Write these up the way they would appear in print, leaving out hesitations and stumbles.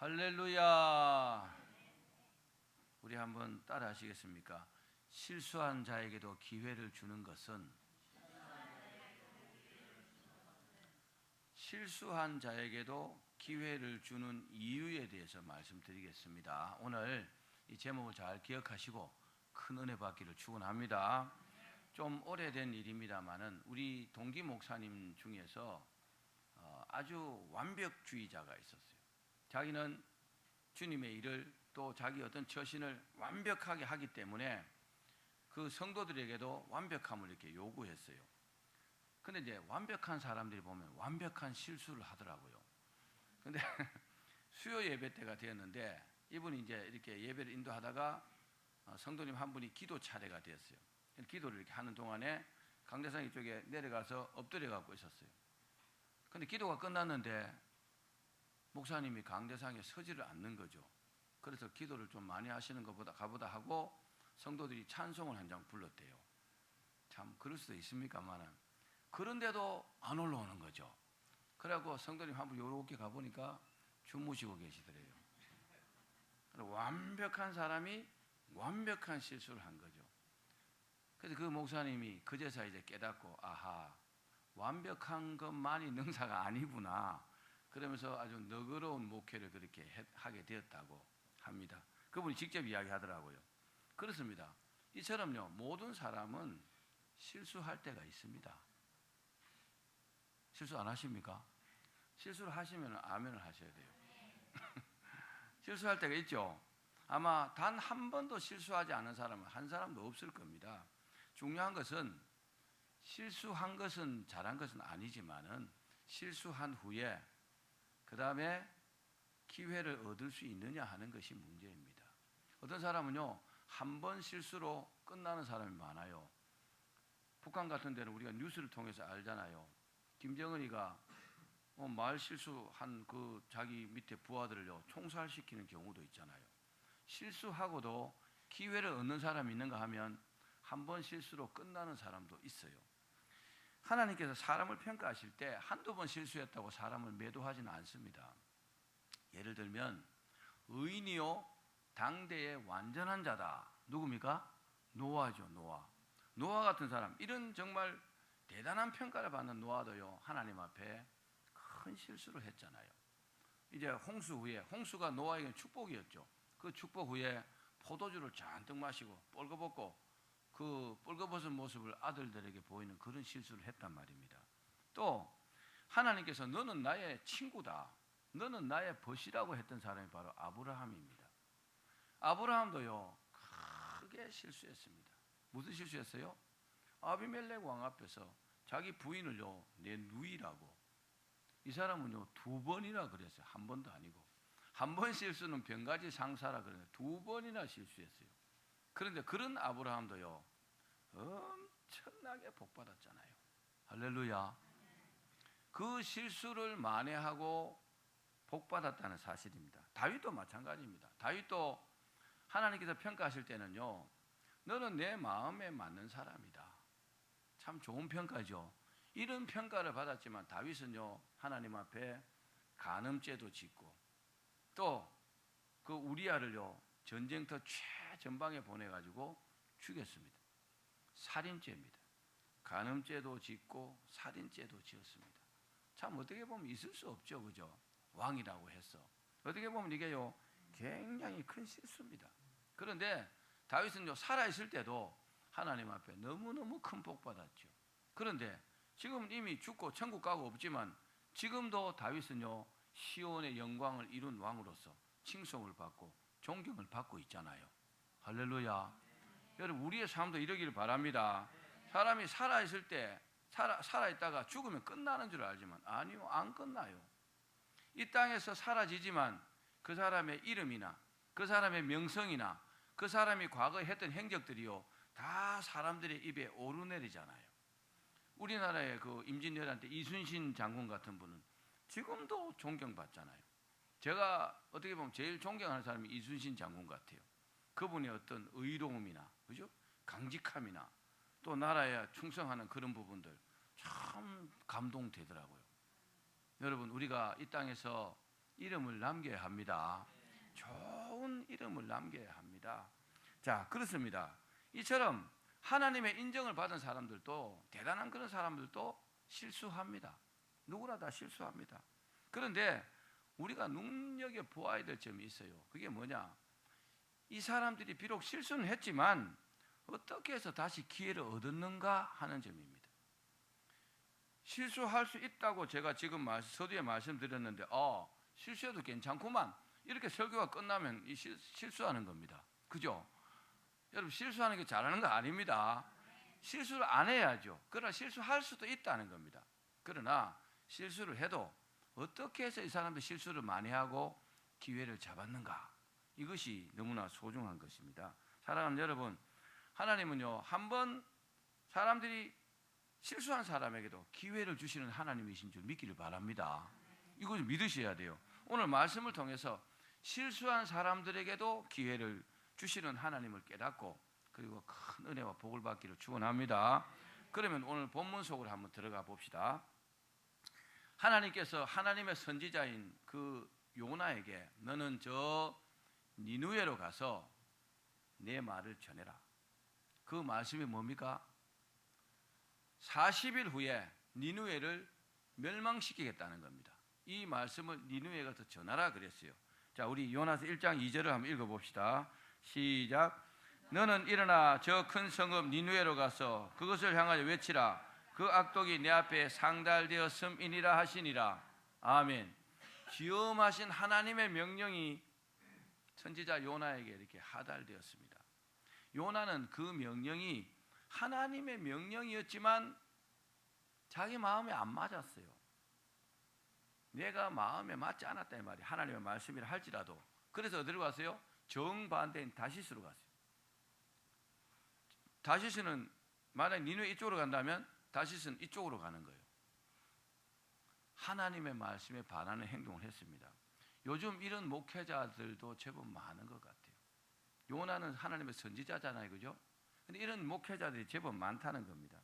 할렐루야. 우리 한번 따라 하시겠습니까? 실수한 자에게도 기회를 주는 것은 실수한 자에게도 기회를 주는 이유에 대해서 말씀드리겠습니다. 오늘 이 제목을 잘 기억하시고 큰 은혜 받기를 축원합니다. 좀 오래된 일입니다만은 우리 동기 목사님 중에서 아주 완벽주의자가 있었어요. 자기는 주님의 일을 또 자기 어떤 처신을 완벽하게 하기 때문에 그 성도들에게도 완벽함을 이렇게 요구했어요. 근데 이제 완벽한 사람들이 보면 완벽한 실수를 하더라고요. 근데 수요 예배 때가 되었는데 이분이 이제 이렇게 예배를 인도하다가 성도님 한 분이 기도 차례가 되었어요. 기도를 이렇게 하는 동안에 강대상 이쪽에 내려가서 엎드려 갖고 있었어요. 근데 기도가 끝났는데 목사님이 강대상에 서지를 않는 거죠. 그래서 기도를 좀 많이 하시는 것보다 가보다 하고 성도들이 찬송을 한 장 불렀대요. 참 그럴 수도 있습니까만은 그런데도 안 올라오는 거죠. 그래갖고 성도님 한 분 요렇게 가보니까 주무시고 계시더래요. 완벽한 사람이 완벽한 실수를 한 거죠. 그래서 그 목사님이 그제서 이제 깨닫고 아하, 완벽한 것만이 능사가 아니구나. 그러면서 아주 너그러운 목회를 그렇게 하게 되었다고 합니다. 그분이 직접 이야기하더라고요. 그렇습니다. 이처럼요, 모든 사람은 실수할 때가 있습니다. 실수 안 하십니까? 실수를 하시면 아멘을 하셔야 돼요. 실수할 때가 있죠. 아마 단 한 번도 실수하지 않은 사람은 한 사람도 없을 겁니다. 중요한 것은 실수한 것은 잘한 것은 아니지만은 실수한 후에 그 다음에 기회를 얻을 수 있느냐 하는 것이 문제입니다. 어떤 사람은요, 한 번 실수로 끝나는 사람이 많아요. 북한 같은 데는 우리가 뉴스를 통해서 알잖아요. 김정은이가 말 실수한 그 자기 밑에 부하들을요, 총살시키는 경우도 있잖아요. 실수하고도 기회를 얻는 사람이 있는가 하면 한 번 실수로 끝나는 사람도 있어요. 하나님께서 사람을 평가하실 때 한두 번 실수했다고 사람을 매도하지는 않습니다. 예를 들면 의인이요 당대의 완전한 자다. 누굽니까? 노아죠. 노아 같은 사람, 이런 정말 대단한 평가를 받는 노아도요, 하나님 앞에 큰 실수를 했잖아요. 이제 홍수 후에, 홍수가 노아에게는 축복이었죠. 그 축복 후에 포도주를 잔뜩 마시고 뻘거벗고 그 뻘거벗은 모습을 아들들에게 보이는 그런 실수를 했단 말입니다. 또 하나님께서 너는 나의 친구다, 너는 나의 벗이라고 했던 사람이 바로 아브라함입니다. 아브라함도요 크게 실수했습니다. 무슨 실수했어요? 아비멜렉 왕 앞에서 자기 부인을요 내 누이라고, 이 사람은요 두 번이나 그랬어요. 한 번도 아니고. 한 번 실수는 병가지 상사라 그러는데 두 번이나 실수했어요. 그런데 그런 아브라함도요 엄청나게 복받았잖아요. 할렐루야. 그 실수를 만회하고 복받았다는 사실입니다. 다윗도 마찬가지입니다. 다윗도 하나님께서 평가하실 때는요, 너는 내 마음에 맞는 사람이다. 참 좋은 평가죠. 이런 평가를 받았지만 다윗은요 하나님 앞에 간음죄도 짓고 또 그 우리아를요 전쟁터 최전방에 보내가지고 죽였습니다. 살인죄입니다. 간음죄도 짓고 살인죄도 지었습니다. 참 어떻게 보면 있을 수 없죠, 그죠? 왕이라고 해서 어떻게 보면 이게요 굉장히 큰 실수입니다. 그런데 다윗은요 살아있을 때도 하나님 앞에 너무너무 큰 복 받았죠. 그런데 지금은 이미 죽고 천국 가고 없지만 지금도 다윗은요 시온의 영광을 이룬 왕으로서 칭송을 받고 존경을 받고 있잖아요. 할렐루야. 여러분 우리의 삶도 이러기를 바랍니다. 사람이 살아있을 때 살아있다가 죽으면 끝나는 줄 알지만 아니요, 안 끝나요. 이 땅에서 사라지지만 그 사람의 이름이나 그 사람의 명성이나 그 사람이 과거에 했던 행적들이요 다 사람들의 입에 오르내리잖아요. 우리나라의 그 임진왜란 때 이순신 장군 같은 분은 지금도 존경받잖아요. 제가 어떻게 보면 제일 존경하는 사람이 이순신 장군 같아요. 그분의 어떤 의로움이나 그죠? 강직함이나 또 나라에 충성하는 그런 부분들 참 감동되더라고요. 여러분 우리가 이 땅에서 이름을 남겨야 합니다. 좋은 이름을 남겨야 합니다. 자, 그렇습니다. 이처럼 하나님의 인정을 받은 사람들도, 대단한 그런 사람들도 실수합니다. 누구나 다 실수합니다. 그런데 우리가 눈여겨보아야 될 점이 있어요. 그게 뭐냐? 이 사람들이 비록 실수는 했지만 어떻게 해서 다시 기회를 얻었는가 하는 점입니다. 실수할 수 있다고 제가 지금 서두에 말씀드렸는데 실수해도 괜찮구만, 이렇게 설교가 끝나면 실수하는 겁니다. 그죠? 여러분, 실수하는 게 잘하는 거 아닙니다. 실수를 안 해야죠. 그러나 실수할 수도 있다는 겁니다. 그러나 실수를 해도 어떻게 해서 이 사람들 실수를 많이 하고 기회를 잡았는가, 이것이 너무나 소중한 것입니다. 사랑하는 여러분, 하나님은요, 한번 사람들이 실수한 사람에게도 기회를 주시는 하나님이신 줄 믿기를 바랍니다. 이걸 믿으셔야 돼요. 오늘 말씀을 통해서 실수한 사람들에게도 기회를 주시는 하나님을 깨닫고, 그리고 큰 은혜와 복을 받기를 축원합니다. 그러면 오늘 본문 속으로 한번 들어가 봅시다. 하나님께서 하나님의 선지자인 그 요나에게 너는 저 니느웨로 가서 내 말을 전해라. 그 말씀이 뭡니까? 40일 후에 니느웨를 멸망시키겠다는 겁니다. 이 말씀을 니느웨에 가서 전하라 그랬어요. 자, 우리 요나서 1장 2절을 한번 읽어봅시다. 시작. 너는 일어나 저 큰 성읍 니느웨로 가서 그것을 향하여 외치라. 그 악독이 내 앞에 상달되었음이니라 하시니라. 아멘. 지엄하신 하나님의 명령이 선지자 요나에게 이렇게 하달되었습니다. 요나는 그 명령이 하나님의 명령이었지만 자기 마음에 안 맞았어요. 내가 마음에 맞지 않았다 이 말이 하나님의 말씀이라 할지라도. 그래서 어디로 갔어요? 정반대인 다시스로 갔어요. 다시스는 만약 니느웨 이쪽으로 간다면 다시스는 이쪽으로 가는 거예요. 하나님의 말씀에 반하는 행동을 했습니다. 요즘 이런 목회자들도 제법 많은 것 같아요. 요나는 하나님의 선지자잖아요, 그죠? 근데 이런 목회자들이 제법 많다는 겁니다.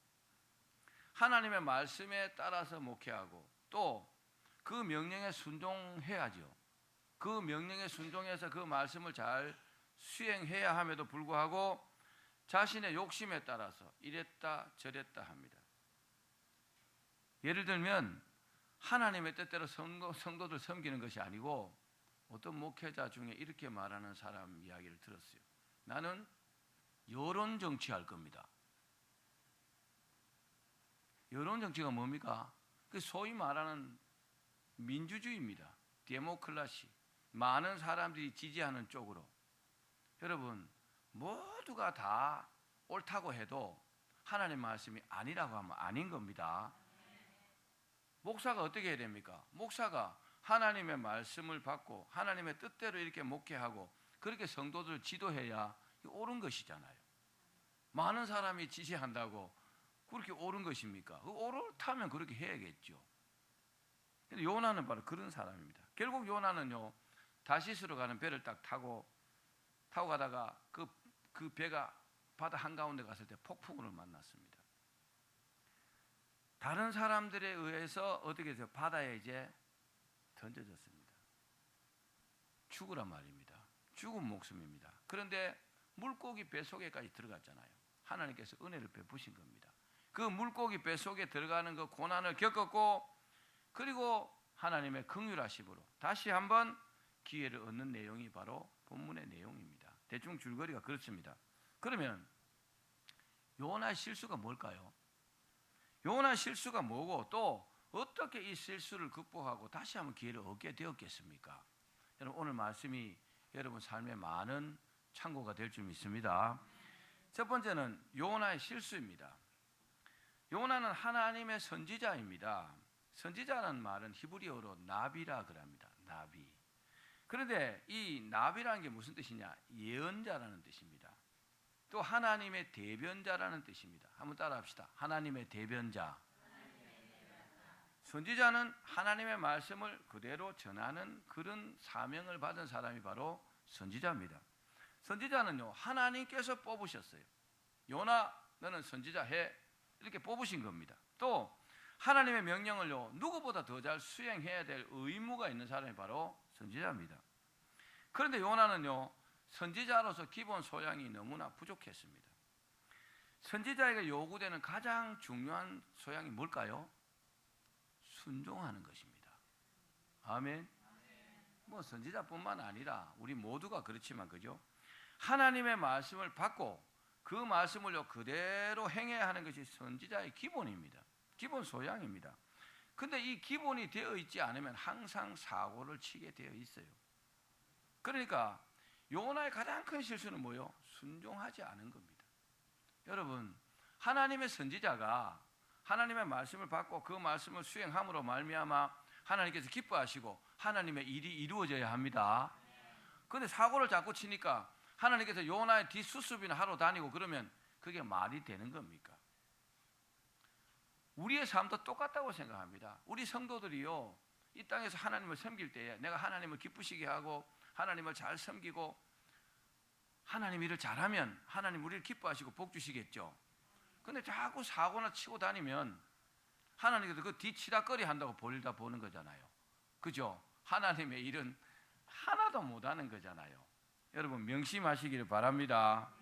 하나님의 말씀에 따라서 목회하고 또 그 명령에 순종해야죠. 그 명령에 순종해서 그 말씀을 잘 수행해야 함에도 불구하고 자신의 욕심에 따라서 이랬다 저랬다 합니다. 예를 들면 하나님의 뜻대로 성도들 섬기는 것이 아니고, 어떤 목회자 중에 이렇게 말하는 사람 이야기를 들었어요. 나는 여론 정치할 겁니다. 여론 정치가 뭡니까? 그 소위 말하는 민주주의입니다. 데모크라시. 많은 사람들이 지지하는 쪽으로. 여러분, 모두가 다 옳다고 해도 하나님 말씀이 아니라고 하면 아닌 겁니다. 목사가 어떻게 해야 됩니까? 목사가 하나님의 말씀을 받고 하나님의 뜻대로 이렇게 목회하고 그렇게 성도들을 지도해야 옳은 것이잖아요. 많은 사람이 지시한다고 그렇게 옳은 것입니까? 옳다면 그렇게 해야겠죠. 근데 요나는 바로 그런 사람입니다. 결국 요나는요, 다시스로 가는 배를 딱 타고 가다가 그 배가 바다 한가운데 갔을 때 폭풍우를 만났습니다. 다른 사람들에 의해서 어떻게 해서 바다에 이제 던져졌습니다. 죽으란 말입니다. 죽은 목숨입니다. 그런데 물고기 뱃속에까지 들어갔잖아요. 하나님께서 은혜를 베푸신 겁니다. 그 물고기 뱃속에 들어가는 그 고난을 겪었고, 그리고 하나님의 긍휼하심으로 다시 한번 기회를 얻는 내용이 바로 본문의 내용입니다. 대충 줄거리가 그렇습니다. 그러면 요나의 실수가 뭘까요? 요나의 실수가 뭐고 또 어떻게 이 실수를 극복하고 다시 한번 기회를 얻게 되었겠습니까? 여러분, 오늘 말씀이 여러분 삶에 많은 참고가 될 줄 믿습니다. 첫 번째는 요나의 실수입니다. 요나는 하나님의 선지자입니다. 선지자라는 말은 히브리어로 나비라 그럽니다. 나비. 그런데 이 나비라는 게 무슨 뜻이냐? 예언자라는 뜻입니다. 또 하나님의 대변자라는 뜻입니다. 한번 따라합시다. 하나님의 대변자. 선지자는 하나님의 말씀을 그대로 전하는 그런 사명을 받은 사람이 바로 선지자입니다. 선지자는요, 하나님께서 뽑으셨어요. 요나, 너는 선지자 해. 이렇게 뽑으신 겁니다. 또 하나님의 명령을요, 누구보다 더 잘 수행해야 될 의무가 있는 사람이 바로 선지자입니다. 그런데 요나는요, 선지자로서 기본 소양이 너무나 부족했습니다. 선지자에게 요구되는 가장 중요한 소양이 뭘까요? 순종하는 것입니다. 아멘. 뭐 선지자뿐만 아니라 우리 모두가 그렇지만, 그죠? 하나님의 말씀을 받고 그 말씀을 그대로 행해야 하는 것이 선지자의 기본입니다. 기본 소양입니다. 근데 이 기본이 되어 있지 않으면 항상 사고를 치게 되어 있어요. 그러니까 요나의 가장 큰 실수는 뭐예요? 순종하지 않은 겁니다. 여러분, 하나님의 선지자가 하나님의 말씀을 받고 그 말씀을 수행함으로 말미암아 하나님께서 기뻐하시고 하나님의 일이 이루어져야 합니다. 그런데 사고를 자꾸 치니까 하나님께서 요나의 뒷수습이나 하러 다니고 그러면 그게 말이 되는 겁니까? 우리의 삶도 똑같다고 생각합니다. 우리 성도들이요, 이 땅에서 하나님을 섬길 때에 내가 하나님을 기쁘시게 하고 하나님을 잘 섬기고 하나님 일을 잘하면 하나님 우리를 기뻐하시고 복 주시겠죠. 근데 자꾸 사고나 치고 다니면 하나님께서 그 뒤치다거리 한다고 볼일 다 보는 거잖아요. 그죠? 하나님의 일은 하나도 못하는 거잖아요. 여러분 명심하시기를 바랍니다.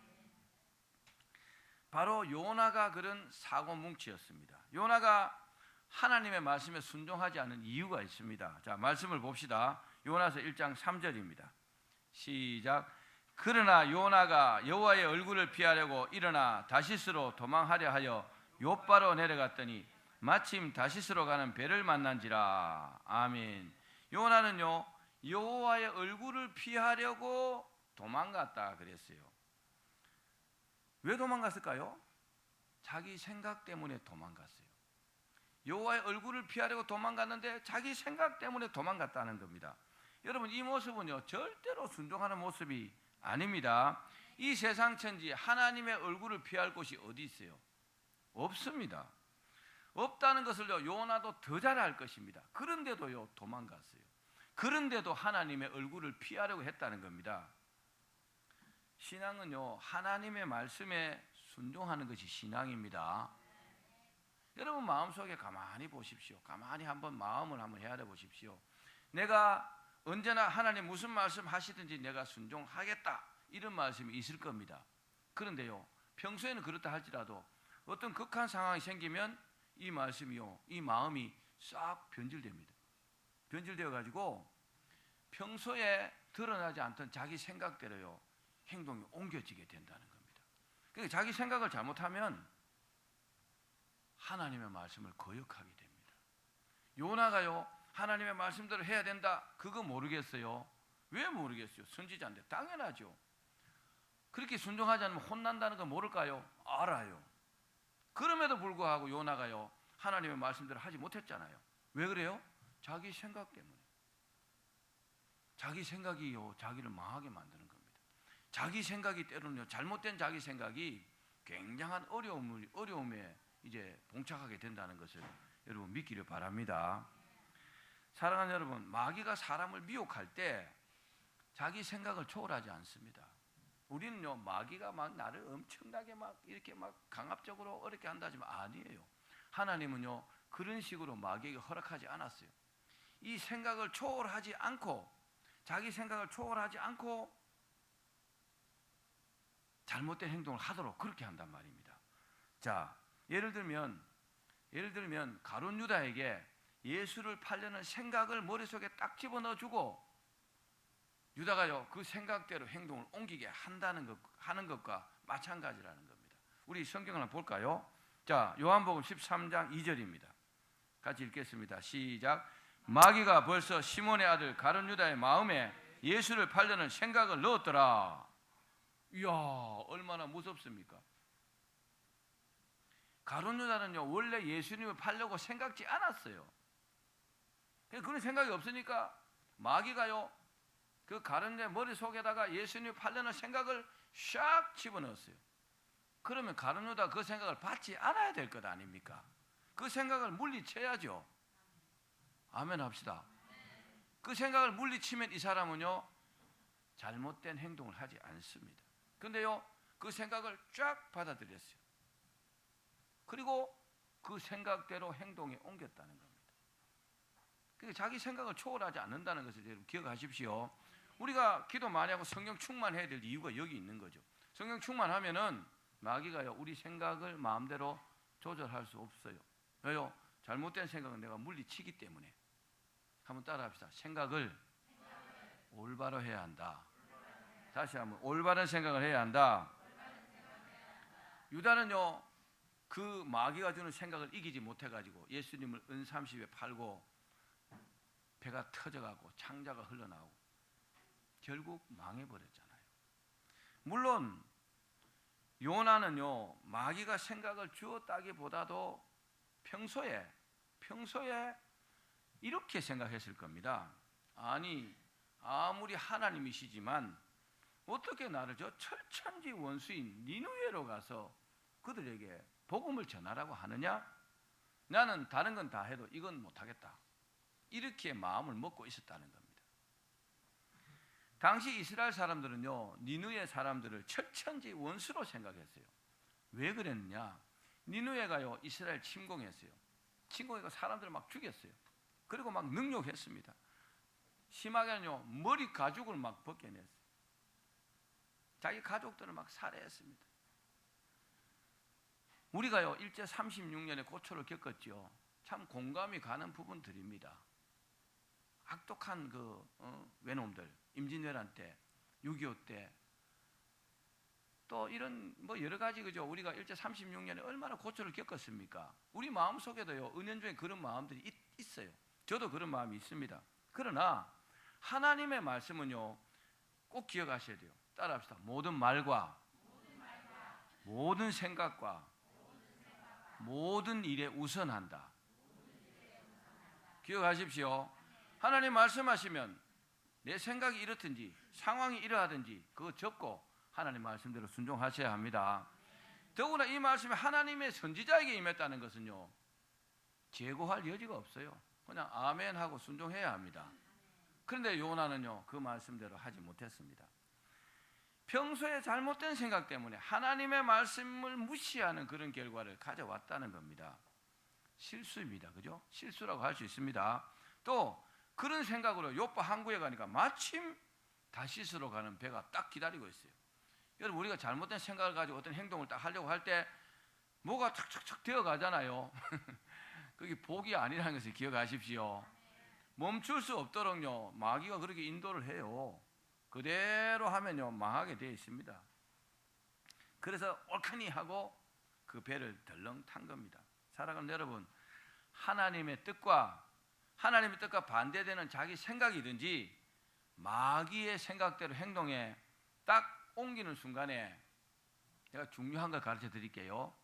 바로 요나가 그런 사고 뭉치였습니다. 요나가 하나님의 말씀에 순종하지 않은 이유가 있습니다. 자, 말씀을 봅시다. 요나서 1장 3절입니다. 시작. 그러나 요나가 여호와의 얼굴을 피하려고 일어나 다시스로 도망하려 하여 욥바로 내려갔더니 마침 다시스로 가는 배를 만난지라. 아멘. 요나는요, 여호와의 얼굴을 피하려고 도망갔다 그랬어요. 왜 도망갔을까요? 자기 생각 때문에 도망갔어요. 여호와의 얼굴을 피하려고 도망갔는데 자기 생각 때문에 도망갔다는 겁니다. 여러분, 이 모습은요, 절대로 순종하는 모습이 아닙니다. 이 세상 천지 하나님의 얼굴을 피할 곳이 어디 있어요? 없습니다. 없다는 것을요, 요나도 더 잘 알 것입니다. 그런데도요, 도망갔어요. 그런데도 하나님의 얼굴을 피하려고 했다는 겁니다. 신앙은요, 하나님의 말씀에 순종하는 것이 신앙입니다. 여러분 마음속에 가만히 보십시오. 가만히 한번 마음을 한번 헤아려 보십시오. 내가 언제나 하나님 무슨 말씀 하시든지 내가 순종하겠다, 이런 말씀이 있을 겁니다. 그런데요, 평소에는 그렇다 할지라도 어떤 극한 상황이 생기면 이 말씀이요, 이 마음이 싹 변질됩니다. 변질되어 가지고 평소에 드러나지 않던 자기 생각대로요, 행동이 옮겨지게 된다는 겁니다. 그러니까 자기 생각을 잘못하면 하나님의 말씀을 거역하게 됩니다. 요나가요, 하나님의 말씀대로 해야 된다, 그거 모르겠어요. 왜 모르겠어요? 선지자인데 당연하죠. 그렇게 순종하지 않으면 혼난다는 거 모를까요? 알아요. 그럼에도 불구하고 요나가요, 하나님의 말씀대로 하지 못했잖아요. 왜 그래요? 자기 생각 때문에. 자기 생각이요, 자기를 망하게 만드는 겁니다. 자기 생각이 때로는요, 잘못된 자기 생각이 굉장한 어려움에 이제 봉착하게 된다는 것을 여러분 믿기를 바랍니다. 사랑하는 여러분, 마귀가 사람을 미혹할 때 자기 생각을 초월하지 않습니다. 우리는요, 마귀가 막 나를 엄청나게 막 이렇게 막 강압적으로 어렵게 한다지만 아니에요. 하나님은요, 그런 식으로 마귀에게 허락하지 않았어요. 이 생각을 초월하지 않고, 자기 생각을 초월하지 않고 잘못된 행동을 하도록 그렇게 한단 말입니다. 자, 예를 들면 가룟 유다에게 예수를 팔려는 생각을 머릿속에 딱 집어넣어주고 유다가요, 그 생각대로 행동을 옮기게 하는 것과 마찬가지라는 겁니다. 우리 성경을 한번 볼까요? 자, 요한복음 13장 2절입니다. 같이 읽겠습니다. 시작. 마귀가 벌써 시몬의 아들 가룟 유다의 마음에 예수를 팔려는 생각을 넣었더라. 이야, 얼마나 무섭습니까? 가룟 유다는요, 원래 예수님을 팔려고 생각지 않았어요. 그런 생각이 없으니까 마귀가요, 그 가룟 유다의 머릿속에다가 예수님을 팔려는 생각을 샥 집어넣었어요. 그러면 가룟 유다가 그 생각을 받지 않아야 될 것 아닙니까? 그 생각을 물리쳐야죠. 아멘 합시다. 그 생각을 물리치면 이 사람은요, 잘못된 행동을 하지 않습니다. 그런데요, 그 생각을 쫙 받아들였어요. 그리고 그 생각대로 행동에 옮겼다는 겁니다. 그러니까 자기 생각을 초월하지 않는다는 것을 여러분 기억하십시오. 우리가 기도 많이 하고 성령 충만해야 될 이유가 여기 있는 거죠. 성령 충만하면은 마귀가요 우리 생각을 마음대로 조절할 수 없어요. 왜요? 잘못된 생각은 내가 물리치기 때문에. 한번 따라합시다. 생각을 올바로 해야 한다. 다시 한번 올바른 생각을 해야 한다. 유다는요 그 마귀가 주는 생각을 이기지 못해가지고 예수님을 은30에 팔고 배가 터져가고 창자가 흘러나오고 결국 망해버렸잖아요. 물론 요나는요 마귀가 생각을 주었다기보다도 평소에 이렇게 생각했을 겁니다. 아니 아무리 하나님이시지만 어떻게 나를 저 철천지 원수인 니느웨로 가서 그들에게 복음을 전하라고 하느냐? 나는 다른 건 다 해도 이건 못하겠다. 이렇게 마음을 먹고 있었다는 겁니다. 당시 이스라엘 사람들은요 니느웨 사람들을 철천지 원수로 생각했어요. 왜 그랬느냐? 니느웨가요 이스라엘 침공했어요. 침공해서 사람들을 막 죽였어요. 그리고 막 능욕했습니다. 심하게는요 머리 가죽을 막 벗겨냈어요. 자기 가족들을 막 살해했습니다. 우리가요 일제 36년의 고초를 겪었죠. 참 공감이 가는 부분들입니다. 악독한 외놈들, 임진왜란 때, 6.25 때, 또 이런 뭐 여러 가지 그죠. 우리가 일제 36년에 얼마나 고초를 겪었습니까? 우리 마음 속에도요 은연중에 그런 마음들이 있어요. 저도 그런 마음이 있습니다. 그러나 하나님의 말씀은요 꼭 기억하셔야 돼요. 따라합시다. 모든 말과 모든 생각과 모든 일에 우선한다. 기억하십시오. 하나님 말씀하시면 내 생각이 이렇든지 상황이 이러하든지 그거 접고 하나님 말씀대로 순종하셔야 합니다. 더구나 이 말씀이 하나님의 선지자에게 임했다는 것은요 재고할 여지가 없어요. 그냥 아멘 하고 순종해야 합니다. 그런데 요나는요 그 말씀대로 하지 못했습니다. 평소에 잘못된 생각 때문에 하나님의 말씀을 무시하는 그런 결과를 가져왔다는 겁니다. 실수입니다. 그죠? 실수라고 할 수 있습니다. 또 그런 생각으로 요파 항구에 가니까 마침 다시스로 가는 배가 딱 기다리고 있어요. 여러분 우리가 잘못된 생각을 가지고 어떤 행동을 딱 하려고 할 때 뭐가 척척척 되어 가잖아요. 그게 복이 아니라는 것을 기억하십시오. 멈출 수 없도록요 마귀가 그렇게 인도를 해요. 그대로 하면요 망하게 되어 있습니다. 그래서 옳거니 하고 그 배를 덜렁 탄 겁니다. 사랑하는 여러분, 하나님의 뜻과 반대되는 자기 생각이든지 마귀의 생각대로 행동에 딱 옮기는 순간에 제가 중요한 걸 가르쳐 드릴게요.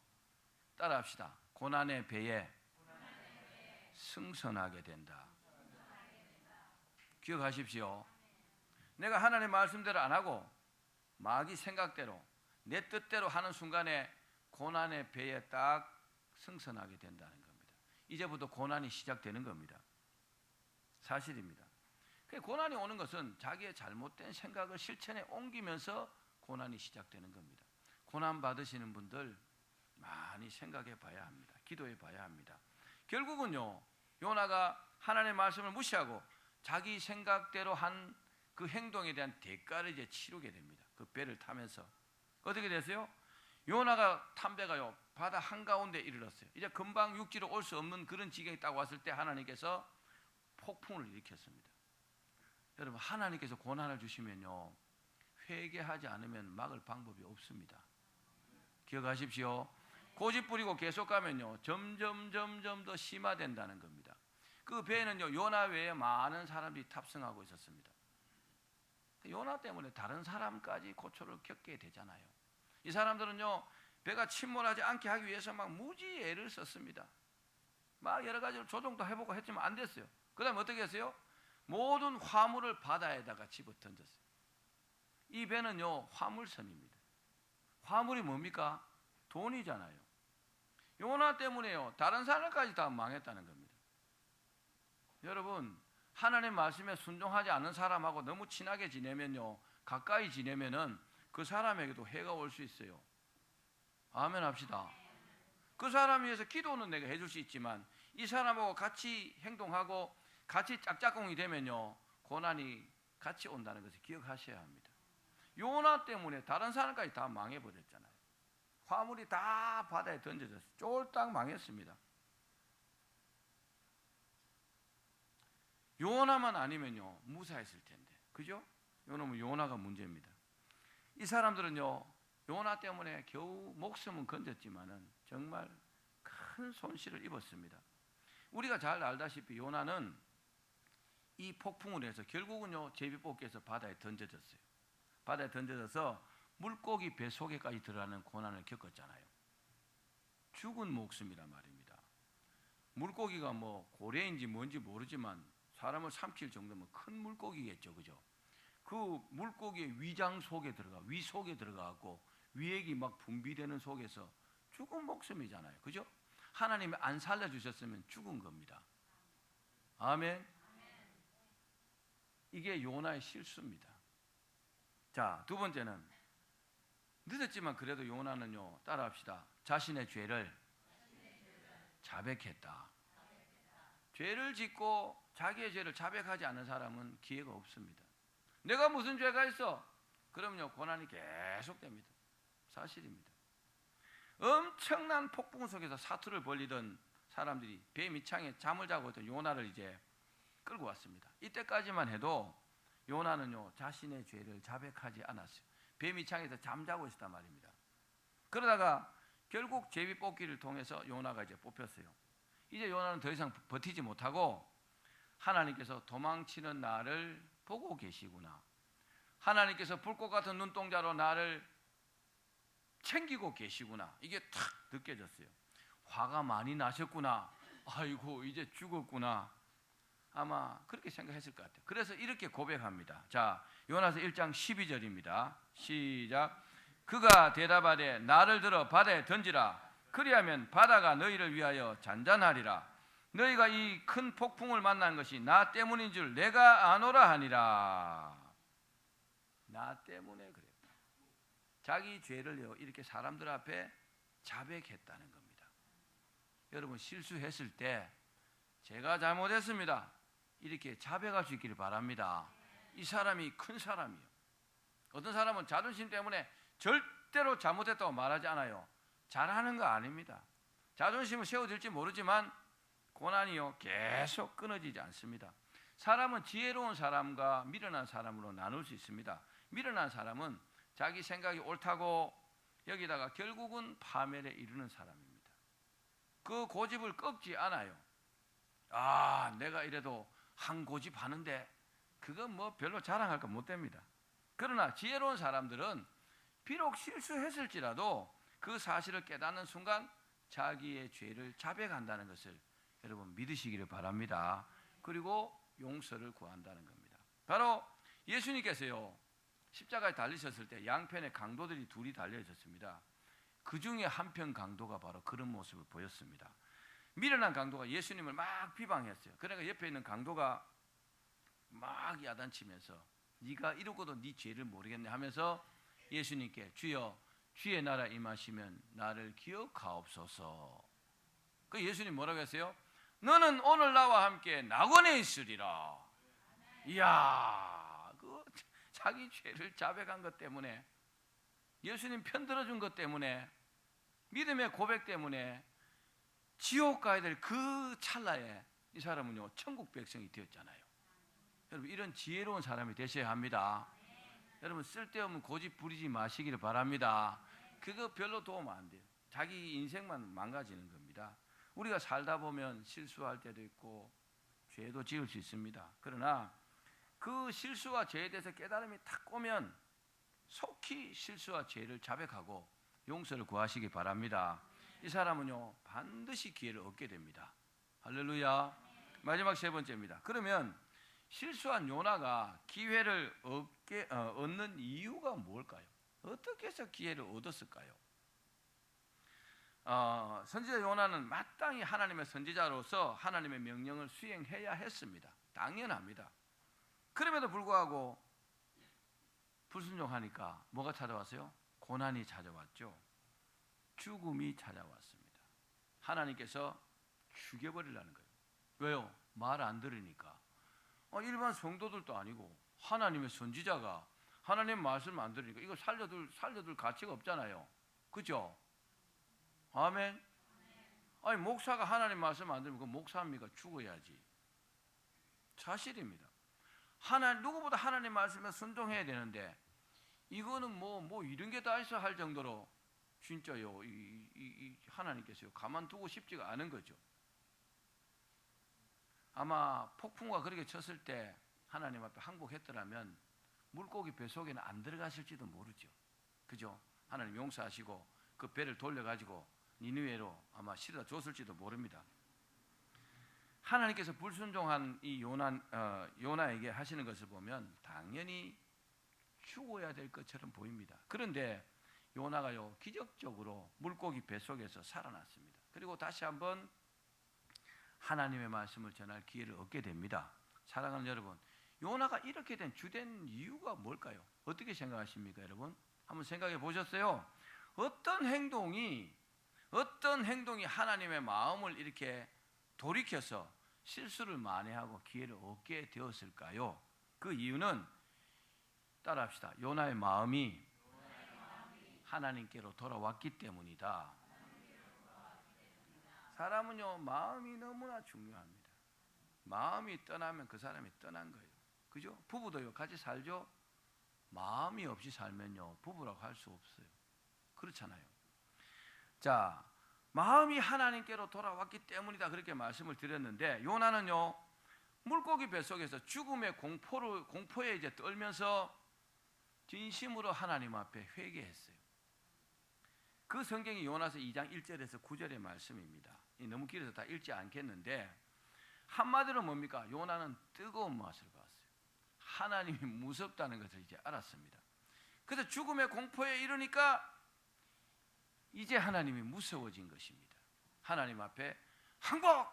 따라합시다. 고난의 배에 승선하게 된다. 기억하십시오. 내가 하나님 말씀대로 안 하고 마귀 생각대로 내 뜻대로 하는 순간에 고난의 배에 딱 승선하게 된다는 겁니다. 이제부터 고난이 시작되는 겁니다. 사실입니다. 고난이 오는 것은 자기의 잘못된 생각을 실천에 옮기면서 고난이 시작되는 겁니다. 고난 받으시는 분들 많이 생각해 봐야 합니다. 기도해 봐야 합니다. 결국은요 요나가 하나님의 말씀을 무시하고 자기 생각대로 한 그 행동에 대한 대가를 이제 치르게 됩니다. 그 배를 타면서 어떻게 됐어요? 요나가 탄 배가요 바다 한가운데 이르렀어요. 이제 금방 육지로 올 수 없는 그런 지경이 딱 왔을 때 하나님께서 폭풍을 일으켰습니다. 여러분 하나님께서 고난을 주시면요 회개하지 않으면 막을 방법이 없습니다. 기억하십시오. 고집 부리고 계속 가면요 점점 더 심화된다는 겁니다. 그 배에는요 요나 외에 많은 사람들이 탑승하고 있었습니다. 요나 때문에 다른 사람까지 고초를 겪게 되잖아요. 이 사람들은요 배가 침몰하지 않게 하기 위해서 막 무지 애를 썼습니다. 막 여러 가지로 조정도 해보고 했지만 안 됐어요. 그 다음에 어떻게 했어요? 모든 화물을 바다에다가 집어 던졌어요. 이 배는요 화물선입니다. 화물이 뭡니까? 돈이잖아요. 요나 때문에요 다른 사람까지 다 망했다는 겁니다. 여러분 하나님 말씀에 순종하지 않는 사람하고 너무 친하게 지내면요 가까이 지내면은 그 사람에게도 해가 올 수 있어요. 아멘 합시다. 그 사람 위해서 기도는 내가 해줄 수 있지만 이 사람하고 같이 행동하고 같이 짝짝꿍이 되면요 고난이 같이 온다는 것을 기억하셔야 합니다. 요나 때문에 다른 사람까지 다 망해버렸잖아요. 화물이 다 바다에 던져졌어요. 쫄딱 망했습니다. 요나만 아니면요 무사했을 텐데, 그죠? 요놈은 요나가 문제입니다. 이 사람들은요 요나 때문에 겨우 목숨은 건졌지만은 정말 큰 손실을 입었습니다. 우리가 잘 알다시피 요나는 이 폭풍을 해서 결국은요 제비뽑기에서 바다에 던져졌어요. 바다에 던져져서 물고기 배 속에까지 들어가는 고난을 겪었잖아요. 죽은 목숨이란 말입니다. 물고기가 뭐 고래인지 뭔지 모르지만 사람을 삼킬 정도면 큰 물고기겠죠, 그죠? 그 물고기의 위장 속에 들어가, 위 속에 들어가고 위액이 막 분비되는 속에서 죽은 목숨이잖아요, 그죠? 하나님이 안 살려주셨으면 죽은 겁니다. 아멘. 이게 요나의 실수입니다. 자, 두 번째는 늦었지만 그래도 요나는요 따라합시다. 자신의 죄를 자백했다. 죄를 짓고 자기의 죄를 자백하지 않는 사람은 기회가 없습니다. 내가 무슨 죄가 있어? 그럼요 고난이 계속됩니다. 사실입니다. 엄청난 폭풍 속에서 사투를 벌리던 사람들이 배 밑창에 잠을 자고 있던 요나를 이제 끌고 왔습니다. 이때까지만 해도 요나는요 자신의 죄를 자백하지 않았어요. 배 밑창에서 잠자고 있었단 말입니다. 그러다가 결국 제비뽑기를 통해서 요나가 이제 뽑혔어요. 이제 요나는 더 이상 버티지 못하고 하나님께서 도망치는 나를 보고 계시구나, 하나님께서 불꽃 같은 눈동자로 나를 챙기고 계시구나, 이게 탁 느껴졌어요. 화가 많이 나셨구나, 아이고 이제 죽었구나, 아마 그렇게 생각했을 것 같아요. 그래서 이렇게 고백합니다. 자, 요나서 1장 12절입니다. 시작. 그가 대답하되 나를 들어 바다에 던지라. 그리하면 바다가 너희를 위하여 잔잔하리라. 너희가 이 큰 폭풍을 만난 것이 나 때문인 줄 내가 아노라 하니라. 나 때문에 그랬다. 자기 죄를요 이렇게 사람들 앞에 자백했다는 겁니다. 여러분 실수했을 때 제가 잘못했습니다 이렇게 자백할 수 있기를 바랍니다. 이 사람이 큰 사람이요. 어떤 사람은 자존심 때문에 절대로 잘못했다고 말하지 않아요. 잘하는 거 아닙니다. 자존심을 세워질지 모르지만 고난이요 계속 끊어지지 않습니다. 사람은 지혜로운 사람과 미련한 사람으로 나눌 수 있습니다. 미련한 사람은 자기 생각이 옳다고 여기다가 결국은 파멸에 이르는 사람입니다. 그 고집을 꺾지 않아요. 아, 내가 이래도 한 고집 하는데 그건 뭐 별로 자랑할 거 못 됩니다. 그러나 지혜로운 사람들은 비록 실수했을지라도 그 사실을 깨닫는 순간 자기의 죄를 자백한다는 것을 여러분 믿으시기를 바랍니다. 그리고 용서를 구한다는 겁니다. 바로 예수님께서요 십자가에 달리셨을 때 양편에 강도들이 둘이 달려 있었습니다. 그 중에 한편 강도가 바로 그런 모습을 보였습니다. 미련한 강도가 예수님을 막 비방했어요. 그러니까 옆에 있는 강도가 막 야단치면서 네가 이러고도 네 죄를 모르겠네 하면서 예수님께 주여 주의 나라 임하시면 나를 기억하옵소서. 그 예수님 뭐라고 했어요? 너는 오늘 나와 함께 낙원에 있으리라. 이야, 그 자기 죄를 자백한 것 때문에, 예수님 편 들어준 것 때문에, 믿음의 고백 때문에 지옥 가야 될 그 찰나에 이 사람은요 천국 백성이 되었잖아요. 여러분 이런 지혜로운 사람이 되셔야 합니다. 여러분 쓸데없는 고집 부리지 마시기를 바랍니다. 그거 별로 도움 안 돼요. 자기 인생만 망가지는 겁니다. 우리가 살다 보면 실수할 때도 있고 죄도 지을 수 있습니다. 그러나 그 실수와 죄에 대해서 깨달음이 탁 오면 속히 실수와 죄를 자백하고 용서를 구하시기 바랍니다. 이 사람은요 반드시 기회를 얻게 됩니다. 할렐루야. 마지막 세 번째입니다. 그러면 실수한 요나가 기회를 얻는 이유가 뭘까요? 어떻게 해서 기회를 얻었을까요? 선지자 요나는 마땅히 하나님의 선지자로서 하나님의 명령을 수행해야 했습니다. 당연합니다. 그럼에도 불구하고 불순종하니까 뭐가 찾아왔어요? 고난이 찾아왔죠. 죽음이 찾아왔습니다. 하나님께서 죽여버리려는 거예요. 왜요? 말 안 들으니까. 일반 성도들도 아니고 하나님의 선지자가 하나님 말씀을 안 들으니까 이거 살려둘 가치가 없잖아요. 그죠? 아멘. 아니 목사가 하나님 말씀 안 들으면 그 목사입니까? 죽어야지. 사실입니다. 누구보다 하나님 말씀에 순종해야 되는데 이거는 뭐 이런 게 다 있어 할 정도로 진짜요. 하나님께서요 가만두고 싶지가 않은 거죠. 아마 폭풍우가 그렇게 쳤을 때 하나님 앞에 항복했더라면 물고기 배 속에는 안 들어갔을지도 모르죠. 그죠? 하나님 용서하시고 그 배를 돌려가지고 니느웨로 아마 실어다 줬을지도 모릅니다. 하나님께서 불순종한 이 요나에게 하시는 것을 보면 당연히 죽어야 될 것처럼 보입니다. 그런데 요나가요 기적적으로 물고기 배 속에서 살아났습니다. 그리고 다시 한번 하나님의 말씀을 전할 기회를 얻게 됩니다. 사랑하는 여러분, 요나가 이렇게 된 주된 이유가 뭘까요? 어떻게 생각하십니까, 여러분? 한번 생각해 보셨어요? 어떤 행동이 하나님의 마음을 이렇게 돌이켜서 실수를 만회하고 기회를 얻게 되었을까요? 그 이유는 따라합시다. 요나의 마음이 하나님께로 돌아왔기 때문이다. 사람은요 마음이 너무나 중요합니다. 마음이 떠나면 그 사람이 떠난 거예요. 그죠? 부부도요 같이 살죠? 마음이 없이 살면요 부부라고 할 수 없어요. 그렇잖아요. 자, 마음이 하나님께로 돌아왔기 때문이다 그렇게 말씀을 드렸는데 요나는요 물고기 뱃속에서 죽음의 공포에 이제 떨면서 진심으로 하나님 앞에 회개했어요. 그 성경이 요나서 2장 1절에서 9절의 말씀입니다. 너무 길어서 다 읽지 않겠는데 한마디로 뭡니까? 요나는 뜨거운 맛을 봤어요. 하나님이 무섭다는 것을 이제 알았습니다. 그래서 죽음의 공포에 이르니까 이제 하나님이 무서워진 것입니다. 하나님 앞에 항복!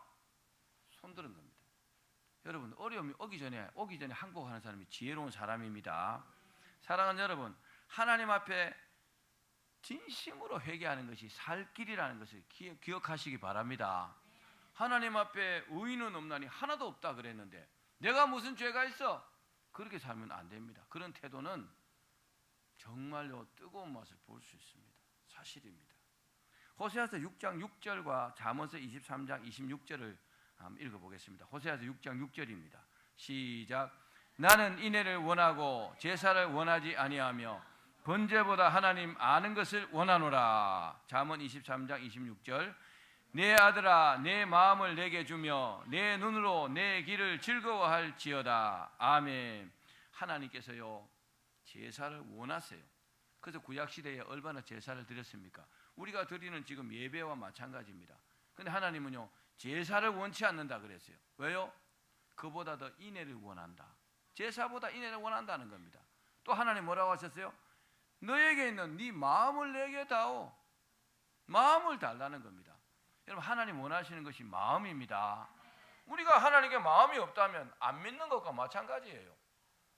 손드는 겁니다. 여러분 어려움이 오기 전에 항복하는 사람이 지혜로운 사람입니다. 사랑하는 여러분, 하나님 앞에 진심으로 회개하는 것이 살 길이라는 것을 기억하시기 바랍니다. 하나님 앞에 의인은 없나니 하나도 없다 그랬는데 내가 무슨 죄가 있어? 그렇게 살면 안 됩니다. 그런 태도는 정말로 뜨거운 맛을 볼 수 있습니다. 사실입니다. 호세아서 6장 6절과 잠언서 23장 26절을 한번 읽어보겠습니다. 호세아서 6장 6절입니다. 시작. 나는 인애를 원하고 제사를 원하지 아니하며 번제보다 하나님 아는 것을 원하노라. 잠언 23장 26절. 내 아들아 내 마음을 내게 주며 내 눈으로 내 길을 즐거워할지어다. 아멘. 하나님께서요 제사를 원하세요. 그래서 구약시대에 얼마나 제사를 드렸습니까? 우리가 드리는 지금 예배와 마찬가지입니다. 그런데 하나님은요 제사를 원치 않는다 그랬어요. 왜요? 그보다 더 인애를 원한다. 제사보다 인애를 원한다는 겁니다. 또 하나님 뭐라고 하셨어요? 너에게 있는 네 마음을 내게 다오. 마음을 달라는 겁니다. 여러분 하나님 원하시는 것이 마음입니다. 우리가 하나님께 마음이 없다면 안 믿는 것과 마찬가지예요.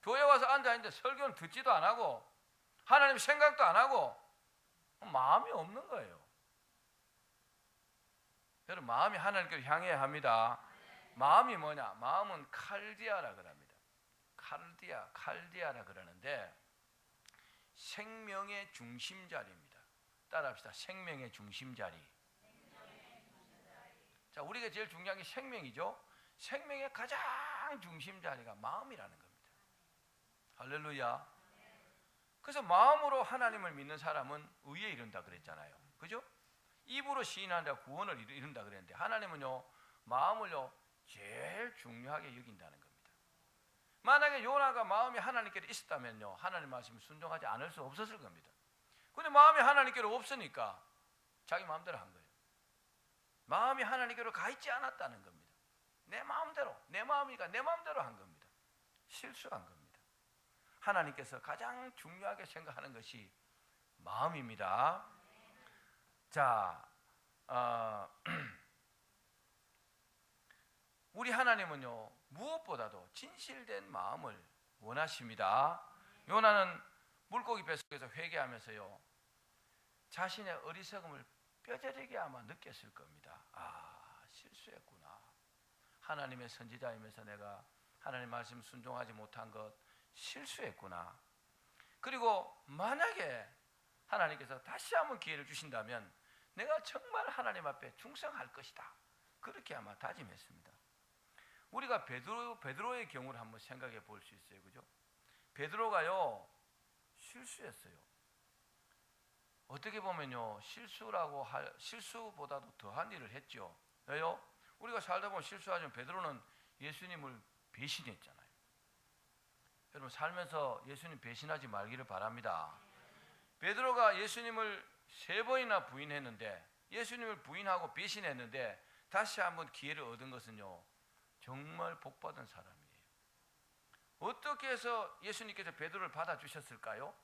교회 와서 앉아있는데 설교는 듣지도 안 하고 하나님 생각도 안 하고 마음이 없는 거예요. 여러분 마음이 하나님께로 향해야 합니다. 마음이 뭐냐? 마음은 칼디아라 그럽니다. 칼디아라 그러는데 생명의 중심자리입니다. 따라합시다. 생명의 중심자리. 자, 우리가 제일 중요한 게 생명이죠. 생명의 가장 중심자리가 마음이라는 겁니다. 할렐루야. 그래서 마음으로 하나님을 믿는 사람은 의에 이른다 그랬잖아요. 그죠? 입으로 시인한다 구원을 이룬다 그랬는데 하나님은요 마음을요 제일 중요하게 여긴다는 겁니다. 만약에 요나가 마음이 하나님께로 있었다면요 하나님 말씀을 순종하지 않을 수 없었을 겁니다. 근데 마음이 하나님께로 없으니까 자기 마음대로 한 거예요. 마음이 하나님께로 가 있지 않았다는 겁니다. 내 마음대로 내 마음이니까 내 마음대로 한 겁니다. 실수한 겁니다. 하나님께서 가장 중요하게 생각하는 것이 마음입니다. 자, 우리 하나님은요 무엇보다도 진실된 마음을 원하십니다. 요나는 물고기 뱃속에서 회개하면서요 자신의 어리석음을 뼈저리게 아마 느꼈을 겁니다. 아, 실수했구나. 하나님의 선지자이면서 내가 하나님 말씀 순종하지 못한 것 실수했구나. 그리고 만약에 하나님께서 다시 한번 기회를 주신다면 내가 정말 하나님 앞에 충성할 것이다. 그렇게 아마 다짐했습니다. 우리가 베드로의 경우를 한번 생각해 볼 수 있어요. 그죠? 베드로가요 실수했어요. 어떻게 보면요 실수보다도 더한 일을 했죠. 왜요? 우리가 살다 보면 실수하지만 베드로는 예수님을 배신했잖아요. 여러분 살면서 예수님 배신하지 말기를 바랍니다. 베드로가 예수님을 3번이나 부인했는데, 예수님을 부인하고 배신했는데 다시 한번 기회를 얻은 것은요 정말 복받은 사람이에요. 어떻게 해서 예수님께서 베드로를 받아주셨을까요?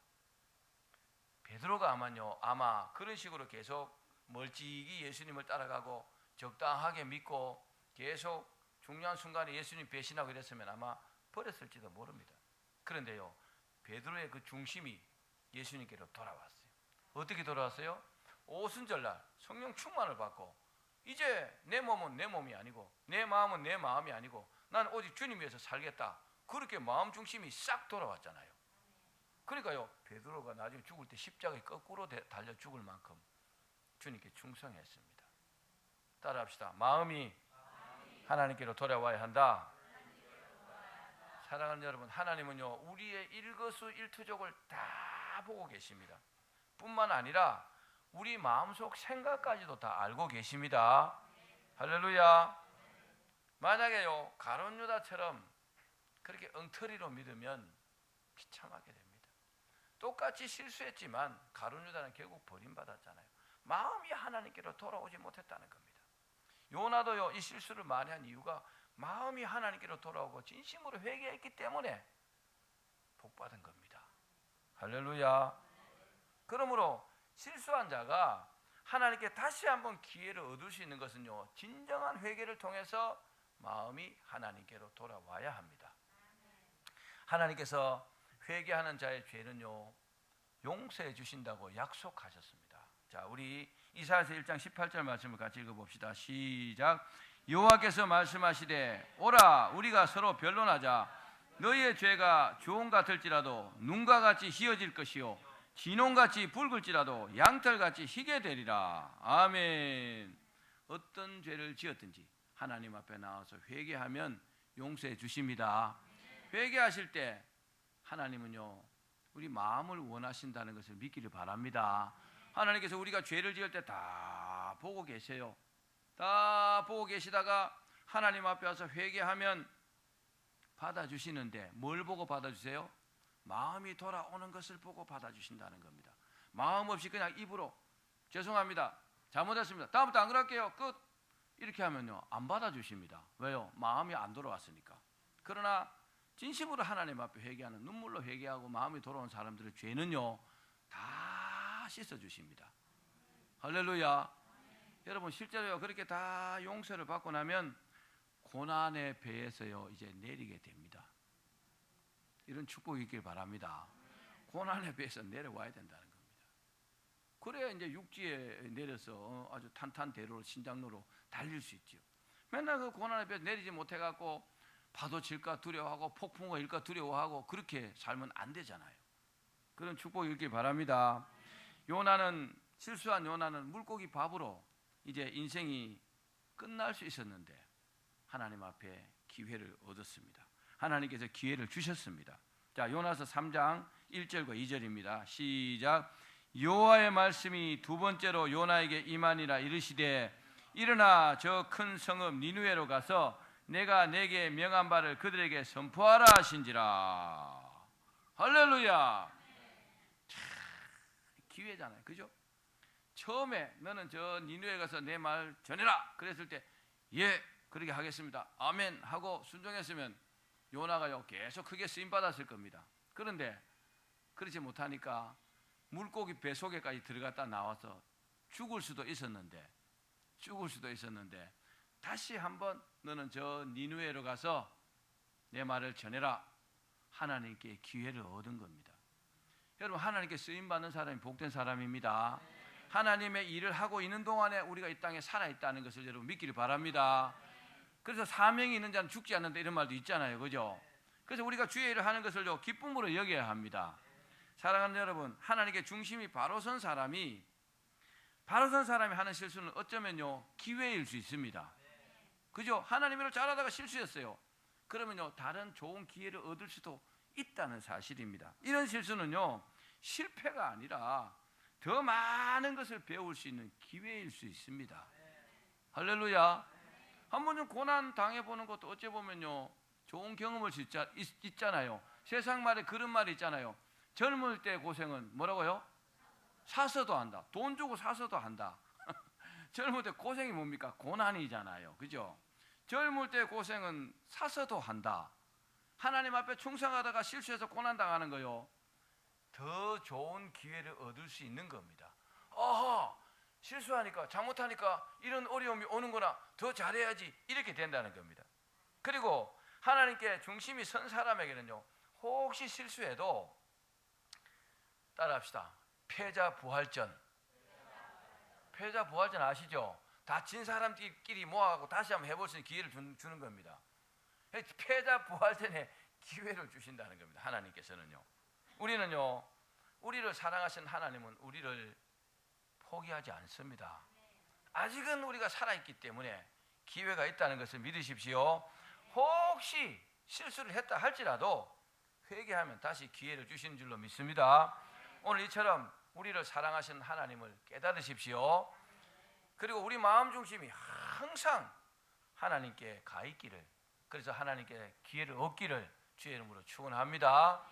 베드로가 아마 그런 식으로 계속 멀찍이 예수님을 따라가고 적당하게 믿고 계속 중요한 순간에 예수님 배신하고 이랬으면 아마 버렸을지도 모릅니다. 그런데요 베드로의 그 중심이 예수님께로 돌아왔어요. 어떻게 돌아왔어요? 오순절날 성령 충만을 받고 이제 내 몸은 내 몸이 아니고 내 마음은 내 마음이 아니고 난 오직 주님 위해서 살겠다. 그렇게 마음 중심이 싹 돌아왔잖아요. 그러니까요 베드로가 나중에 죽을 때 십자가에 거꾸로 달려 죽을 만큼 주님께 충성했습니다. 따라합시다. 마음이 하나님께로 돌아와야 한다. 사랑하는 여러분, 하나님은요 우리의 일거수일투족을 다 보고 계십니다. 뿐만 아니라 우리 마음속 생각까지도 다 알고 계십니다. 할렐루야. 만약에요 가룟 유다처럼 그렇게 엉터리로 믿으면 비참하게 됩니다. 똑같이 실수했지만 가룟 유다는 결국 버림받았잖아요. 마음이 하나님께로 돌아오지 못했다는 겁니다. 요나도요 이 실수를 많이 한 이유가 마음이 하나님께로 돌아오고 진심으로 회개했기 때문에 복받은 겁니다. 할렐루야. 그러므로 실수한 자가 하나님께 다시 한번 기회를 얻을 수 있는 것은요 진정한 회개를 통해서 마음이 하나님께로 돌아와야 합니다. 하나님께서 회개하는 자의 죄는요 용서해 주신다고 약속하셨습니다. 자, 우리 이사야서 1장 18절 말씀을 같이 읽어봅시다. 시작. 여호와께서 말씀하시되 오라 우리가 서로 변론하자. 너희의 죄가 주홍 같을지라도 눈과 같이 희어질 것이요 진홍같이 붉을지라도 양털같이 희게 되리라. 아멘. 어떤 죄를 지었든지 하나님 앞에 나와서 회개하면 용서해 주십니다. 회개하실 때 하나님은요 우리 마음을 원하신다는 것을 믿기를 바랍니다. 하나님께서 우리가 죄를 지을 때 다 보고 계세요. 다 보고 계시다가 하나님 앞에 와서 회개하면 받아주시는데 뭘 보고 받아주세요? 마음이 돌아오는 것을 보고 받아주신다는 겁니다. 마음 없이 그냥 입으로 죄송합니다, 잘못했습니다, 다음부터 안 그럴게요, 끝, 이렇게 하면요 안 받아주십니다. 왜요? 마음이 안 돌아왔으니까. 그러나 진심으로 하나님 앞에 회개하는, 눈물로 회개하고 마음이 돌아온 사람들의 죄는요 다 씻어주십니다. 할렐루야. 여러분 실제로요 그렇게 다 용서를 받고 나면 고난의 배에서요 이제 내리게 됩니다. 이런 축복이 있길 바랍니다. 고난의 배에서 내려와야 된다는 겁니다. 그래야 이제 육지에 내려서 아주 탄탄대로로 신장로로 달릴 수 있죠. 맨날 그 고난의 배에서 내리지 못해갖고 파도 칠까 두려워하고 폭풍과 일까 두려워하고 그렇게 살면 안 되잖아요. 그런 축복이 있길 바랍니다. 실수한 요나는 물고기 밥으로 이제 인생이 끝날 수 있었는데 하나님 앞에 기회를 얻었습니다. 하나님께서 기회를 주셨습니다. 자, 요나서 3장 1절과 2절입니다. 시작. 여호와의 말씀이 두 번째로 요나에게 임하니라 이르시되 일어나 저 큰 성읍 니느웨로 가서 내가 내게 명한 바를 그들에게 선포하라 하신지라. 할렐루야. 참, 기회잖아요. 그죠? 처음에 너는 저 니느웨 가서 내 말 전해라 그랬을 때 예 그렇게 하겠습니다 아멘 하고 순종했으면 요나가요 계속 크게 쓰임 받았을 겁니다. 그런데 그렇지 못하니까 물고기 배 속에까지 들어갔다 나와서 죽을 수도 있었는데 다시 한번 너는 저 니느웨로 가서 내 말을 전해라. 하나님께 기회를 얻은 겁니다. 여러분 하나님께 쓰임 받는 사람이 복된 사람입니다. 하나님의 일을 하고 있는 동안에 우리가 이 땅에 살아있다는 것을 여러분 믿기를 바랍니다. 그래서 사명이 있는 자는 죽지 않는다 이런 말도 있잖아요. 그죠? 그래서 우리가 주의 일을 하는 것을요 기쁨으로 여겨야 합니다. 사랑하는 여러분, 하나님께 중심이 바로 선 사람이 하는 실수는 어쩌면요 기회일 수 있습니다. 그죠? 하나님을 잘하다가 실수했어요. 그러면요 다른 좋은 기회를 얻을 수도 있다는 사실입니다. 이런 실수는요 실패가 아니라 더 많은 것을 배울 수 있는 기회일 수 있습니다. 할렐루야. 한 번은 고난 당해보는 것도 어찌 보면요 좋은 경험을 있잖아요. 세상 말에 그런 말이 있잖아요. 젊을 때 고생은 뭐라고요? 사서도 한다. 돈 주고 사서도 한다. 젊을 때 고생이 뭡니까? 고난이잖아요. 그죠? 젊을 때 고생은 사서도 한다. 하나님 앞에 충성하다가 실수해서 고난당하는 거요 더 좋은 기회를 얻을 수 있는 겁니다. 실수하니까 잘못하니까 이런 어려움이 오는구나, 더 잘해야지, 이렇게 된다는 겁니다. 그리고 하나님께 중심이 선 사람에게는요 혹시 실수해도 따라합시다. 패자 부활전 아시죠? 다친 사람끼리 모아가고 다시 한번 해볼 수 있는 기회를 주는 겁니다. 패자 부활전에 기회를 주신다는 겁니다. 하나님께서는요. 우리는요 우리를 사랑하신 하나님은 우리를 포기하지 않습니다. 아직은 우리가 살아있기 때문에 기회가 있다는 것을 믿으십시오. 혹시 실수를 했다 할지라도 회개하면 다시 기회를 주시는 줄로 믿습니다. 오늘 이처럼 우리를 사랑하신 하나님을 깨달으십시오. 그리고 우리 마음 중심이 항상 하나님께 가 있기를, 그래서 하나님께 기회를 얻기를 주의 이름으로 축원합니다.